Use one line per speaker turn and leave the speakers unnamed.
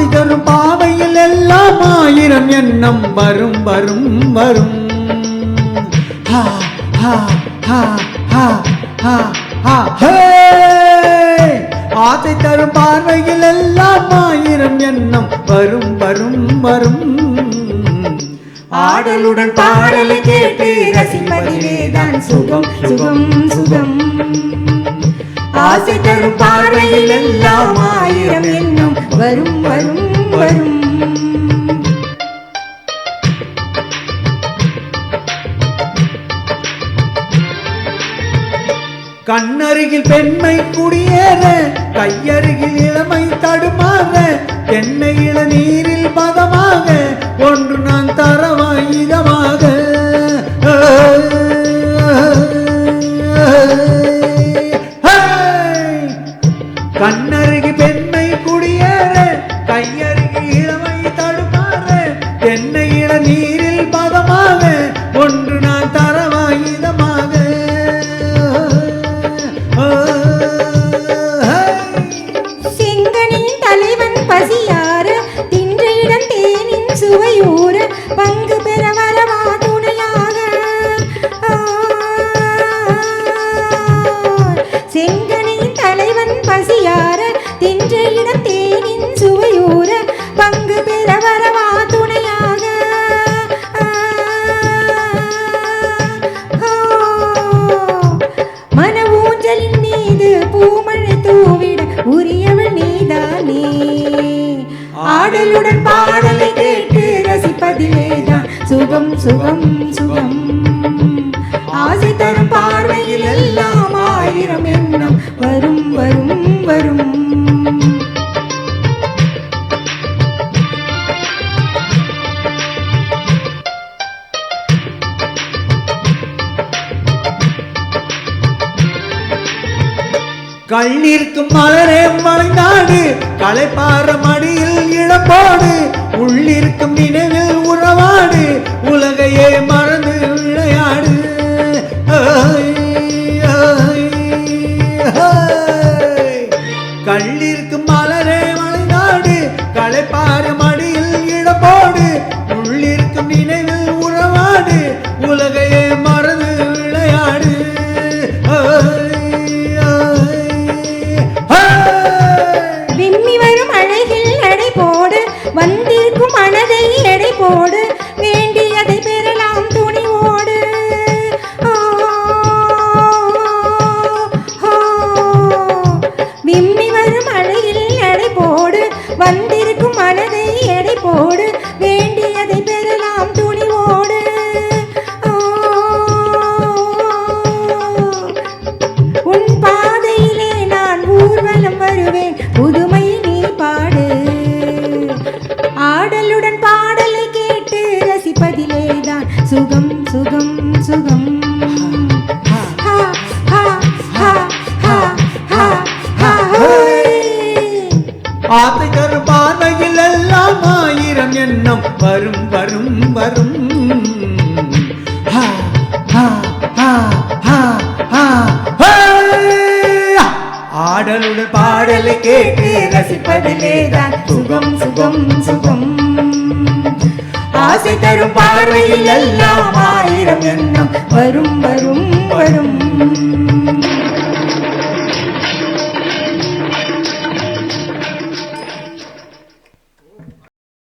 ஆசை தரும் பாவையில் எல்லாம் ஆயிரம் எண்ணம் வரும் வரும் வரும். ஹா ஹா ஹா ஹா ஹா ஹா ஹே. ஆசை தரும் பார்வையில் எல்லாம் ஆயிரம் எண்ணம் வரும் வரும் வரும்.
ஆடலுடன் பாடலை கேட்டு ரசிப்பதிலேதான் சுகம் சுகம் சுகம். ஆசை தரும் பார்வையில் எல்லாம் ஆயிரம் எண்ணம் வரும் வரும் வரும்.
கண்ணருகில் பெண்மை குடியேற கையருகில் இளமை தடுமாற தென்னை இளநீரில் பதமாக ஒன்று நான் தரவாயுதமாக. கண்ணருகி பெண்மை குடியேற கையருகி இளமை தடுமாற தென்னை இளநீரில் பதமாக ஒன்று நான் தரவாயுதமாக.
செங்கனின் தலைவன் பசியார தின்ற இடம் தேனின் சுவையூர பங்கு பெற வரவா துணையாக. செங்கனின் தலைவன் பசியார தின்ற இடம் தேனின் சுவையூர பங்கு பெற வரவா துணையாக. மன ஊஞ்சலின் மீது பூமழை தூவிட உரியவள் நீதானே. ஆடலுடன் பாடலை கேட்டு ரசிப்பதிலேதான் சுகம் சுகம் சுகம். ஆசை தரும் பார்வையில் எல்லாம் ஆயிரம் எண்ணம் வரும் வரும் வரும்.
கள்ளிருக்கும் மலரே மலைநாடு களைப்பாற மடியில் இழப்போடு உள்ளிருக்கும் நினைவில் உறவாடு உலகையே மறந்து விளையாடு. கள்ளிருக்கும் மலரே மலைநாடு களைப்பாற மடியில் இழப்போடு உள்ளிருக்கும் நினைவில் உறவாடு உலகையே மறந்து விளையாடு.
விம்மி வரும் அழகில் நடை போடு வந்திருக்கும் மனதை எடை போடு வேண்டியதை பெறலாம் துணிவோடு. விம்மி வரும் அழகில் நடை போடு வந்திருக்கும் மனதை எடை போடு வேண்டியதை பெறலாம் துணிவோடு. உன் பாதையிலே நான் ஊர்வலம் வருவேன் புதுமை நீ பாடு. ஆடலுடன் பாடலை கேட்டு ரசிப்பதிலேதான் சுகம் சுகம் சுகம். ஹா ஹா ஹா ஹா ஹா ஹா ஹோய்.
ஆசை தரும் பார்வையில் எல்லாம் ஆயிரம் எண்ணம் வரும் வரும் வரும். ஹா ஹா ஹா ஹா ஹா ஹே. ஆடலுடன் பாடலை கேட்டு ரசிப்பதிலேதான் சுகம் சுகம் சுகம்.
ஆசை தரும் பார்வையில் எல்லாம் ஆயிரம் எண்ணம் வரும் வரும் வரும்.